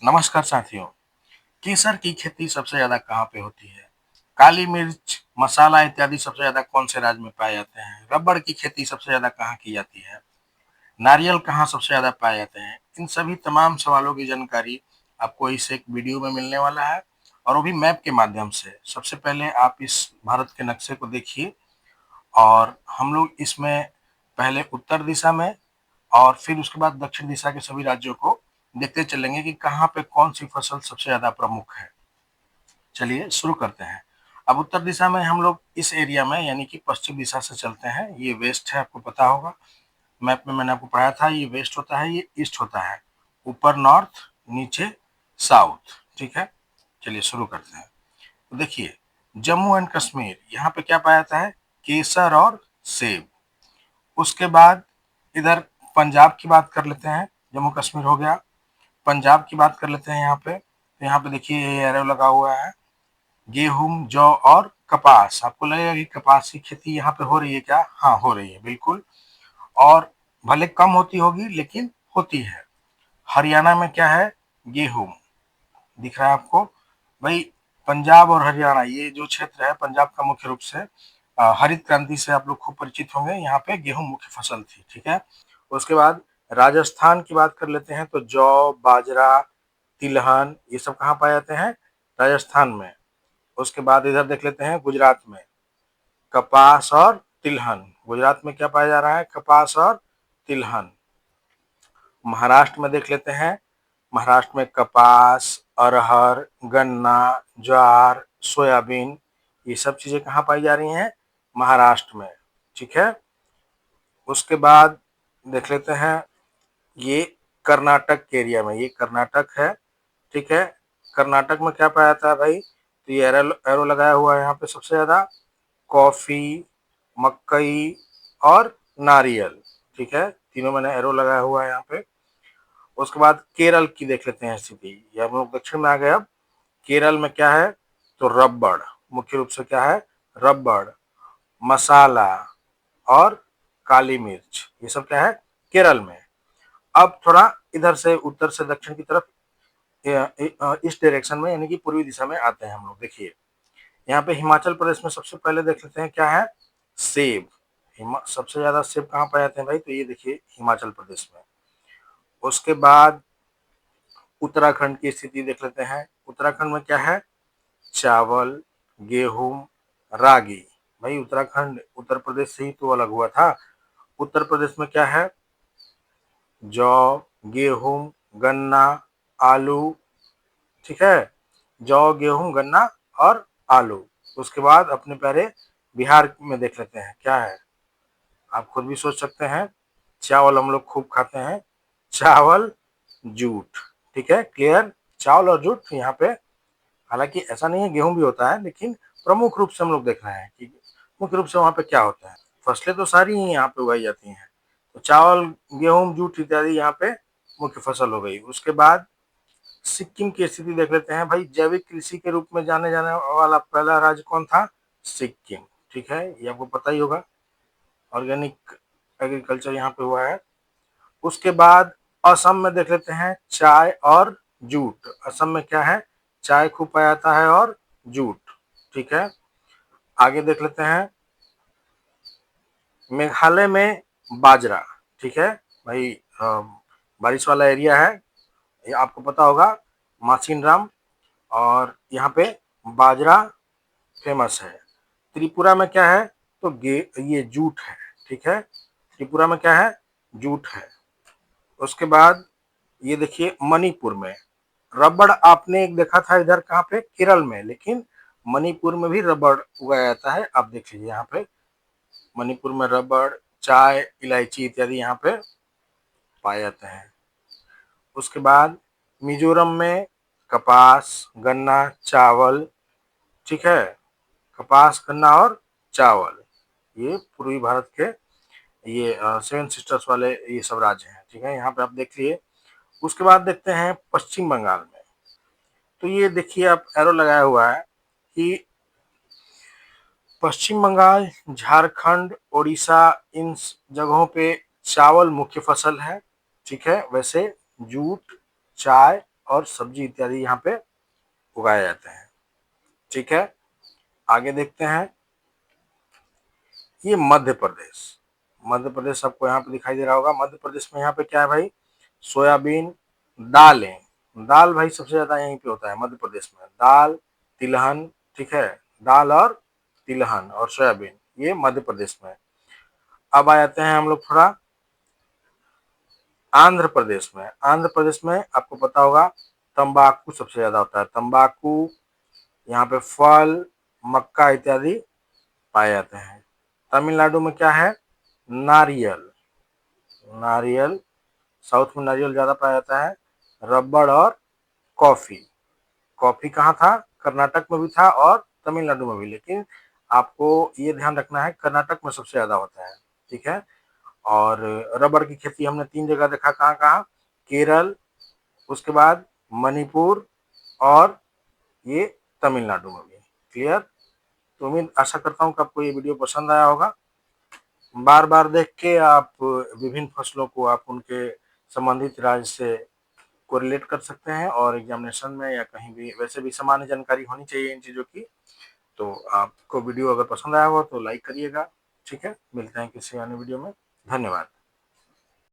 नमस्कार साथियों। केसर की खेती सबसे ज्यादा कहाँ पे होती है? काली मिर्च, मसाला इत्यादि सबसे ज्यादा कौन से राज्य में पाए जाते हैं? रबड़ की खेती सबसे ज्यादा कहाँ की जाती है? नारियल कहाँ सबसे ज्यादा पाए जाते हैं? इन सभी तमाम सवालों की जानकारी आपको इस एक वीडियो में मिलने वाला है, और वो भी मैप के माध्यम से। सबसे पहले आप इस भारत के नक्शे को देखिए, और हम लोग इसमें पहले उत्तर दिशा में और फिर उसके बाद दक्षिण दिशा के सभी राज्यों को देखते चलेंगे कि कहाँ पे कौन सी फसल सबसे ज्यादा प्रमुख है। चलिए शुरू करते हैं। अब उत्तर दिशा में हम लोग इस एरिया में यानी कि पश्चिम दिशा से चलते हैं। ये वेस्ट है, आपको पता होगा, मैप में मैंने आपको पढ़ाया था। ये वेस्ट होता है, ये ईस्ट होता है, ऊपर नॉर्थ, नीचे साउथ। ठीक है, चलिए शुरू करते हैं। तो देखिए, जम्मू एंड कश्मीर, यहाँ पे क्या पाया जाता है? केसर और सेब। उसके बाद इधर पंजाब की बात कर लेते हैं। जम्मू कश्मीर हो गया, पंजाब की बात कर लेते हैं। यहाँ पे तो यहाँ पे देखिए ये एरो लगा हुआ है, गेहूं, जौ और कपास। आपको लगेगा कि कपास की खेती यहाँ पे हो रही है क्या? हाँ, हो रही है बिल्कुल, और भले कम होती होगी लेकिन होती है। हरियाणा में क्या है? गेहूं। दिख रहा है आपको भाई? पंजाब और हरियाणा, ये जो क्षेत्र है पंजाब का, मुख्य रूप से हरित क्रांति से आप लोग खूब परिचित होंगे। यहाँ पे गेहूं मुख्य फसल थी। ठीक है, उसके बाद राजस्थान की बात कर लेते हैं। तो जौ, बाजरा, तिलहन, ये सब कहाँ पाए जाते हैं? राजस्थान में। उसके बाद इधर देख लेते हैं गुजरात में, कपास और तिलहन। गुजरात में क्या पाया जा रहा है? कपास और तिलहन। महाराष्ट्र में देख लेते हैं, महाराष्ट्र में कपास, अरहर, गन्ना, ज्वार, सोयाबीन, ये सब चीजें कहाँ पाई जा रही हैं? महाराष्ट्र में। ठीक है, उसके बाद देख लेते हैं ये कर्नाटक के एरिया में, ये कर्नाटक है। ठीक है, कर्नाटक में क्या पाया जाता है भाई? तो ये एरो एरो लगाया हुआ है यहाँ पे सबसे ज्यादा कॉफी, मकई और नारियल। ठीक है, तीनों मैंने एरो लगाया हुआ है यहाँ पे। उसके बाद केरल की देख लेते हैं स्थिति। ये हम लोग दक्षिण में आ गए। अब केरल में क्या है? तो रबड़, मुख्य रूप से क्या है? रबड़, मसाला और काली मिर्च, ये सब क्या है? केरल में। अब थोड़ा इधर से उत्तर से दक्षिण की तरफ, इस डायरेक्शन में यानी कि पूर्वी दिशा में आते हैं हम लोग। देखिए, यहाँ पे हिमाचल प्रदेश में सबसे पहले देख लेते हैं क्या है? सेब। सबसे ज्यादा सेब कहाँ पाए जाते हैं भाई? तो ये देखिए हिमाचल प्रदेश में। उसके बाद उत्तराखंड की स्थिति देख लेते हैं। उत्तराखंड में क्या है? चावल, गेहूं, रागी। भाई उत्तराखंड उत्तर प्रदेश से ही तो अलग हुआ था। उत्तर प्रदेश में क्या है? जौ, गेहूं, गन्ना, आलू। ठीक है, जौ, गेहूं, गन्ना और आलू। उसके बाद अपने प्यारे बिहार में देख लेते हैं क्या है। आप खुद भी सोच सकते हैं। चावल हम लोग खूब खाते हैं, चावल, जूट। ठीक है, क्लियर? चावल और जूट यहाँ पे। हालांकि ऐसा नहीं है, गेहूं भी होता है, लेकिन प्रमुख रूप से हम लोग देख रहे हैं कि मुख्य रूप से वहां पे क्या होता है। फसलें तो सारी ही यहाँ पे उगाई जाती हैं। तो चावल, गेहूं, जूट इत्यादि यहाँ पे मुख्य फसल हो गई। उसके बाद सिक्किम की स्थिति देख लेते हैं। भाई जैविक कृषि के रूप में जाने जाने वाला पहला राज्य कौन था? सिक्किम। ठीक है, ये आपको पता ही होगा, ऑर्गेनिक एग्रीकल्चर यहाँ पे हुआ है। उसके बाद असम में देख लेते हैं, चाय और जूट। असम में क्या है? चाय खूब पाया जाता है और जूट। ठीक है, आगे देख लेते हैं मेघालय में बाजरा। ठीक है भाई, बारिश वाला एरिया है, ये आपको पता होगा, मासिन राम, और यहाँ पे बाजरा फेमस है। त्रिपुरा में क्या है? तो ये जूट है। ठीक है, त्रिपुरा में क्या है? जूट है। उसके बाद ये देखिए मणिपुर में रबड़, आपने एक देखा था इधर कहाँ पे? केरल में, लेकिन मणिपुर में भी रबड़ उगाया जाता है। आप देख लीजिए यहाँ पे मणिपुर में रबड़, चाय, इलायची इत्यादि यहाँ पे पाए जाते हैं। उसके बाद मिजोरम में कपास, गन्ना, चावल। ठीक है, कपास, गन्ना और चावल, ये पूर्वी भारत के ये सेवन सिस्टर्स वाले ये सब राज्य हैं। ठीक है, यहाँ पे आप देख लिए। उसके बाद देखते हैं पश्चिम बंगाल में। तो ये देखिए आप एरो लगाया हुआ है कि पश्चिम बंगाल, झारखंड, उड़ीसा, इन जगहों पे चावल मुख्य फसल है। ठीक है, वैसे जूट, चाय और सब्जी इत्यादि यहाँ पे उगाए जाते हैं। ठीक है, आगे देखते हैं। ये मध्य प्रदेश, मध्य प्रदेश आपको यहाँ पे दिखाई दे रहा होगा। मध्य प्रदेश में यहाँ पे क्या है भाई, सोयाबीन, दालें। दाल भाई सबसे ज्यादा यहीं पे होता है मध्य प्रदेश में, दाल, तिलहन। ठीक है, दाल और तिलहन और सोयाबीन, ये मध्य प्रदेश में। अब आ जाते हैं हम लोग थोड़ा आंध्र प्रदेश में। आंध्र प्रदेश में आपको पता होगा तंबाकू सबसे ज्यादा होता है। तंबाकू, यहाँ पे फल, मक्का इत्यादि पाए जाते हैं। तमिलनाडु में क्या है, नारियल। नारियल, साउथ में नारियल ज्यादा पाया जाता है। रबड़ और कॉफी। कॉफी कहाँ था, कर्नाटक में भी था और तमिलनाडु में भी, लेकिन आपको ये ध्यान रखना है कर्नाटक में सबसे ज्यादा होता है। ठीक है, और रबड़ की खेती हमने 3 जगह देखा, कहाँ कहाँ, केरल, उसके बाद मणिपुर और ये तमिलनाडु में भी। क्लियर। तो उम्मीद आशा करता हूँ कि आपको ये वीडियो पसंद आया होगा। बार बार देख के आप विभिन्न फसलों को आप उनके संबंधित राज्य से कोरिलेट कर सकते हैं, और एग्जामिनेशन में या कहीं भी वैसे भी सामान्य जानकारी होनी चाहिए इन चीज़ों की। तो आपको वीडियो अगर पसंद आया हो तो लाइक करिएगा। ठीक है, मिलते हैं किसी अन्य वीडियो में। धन्यवाद।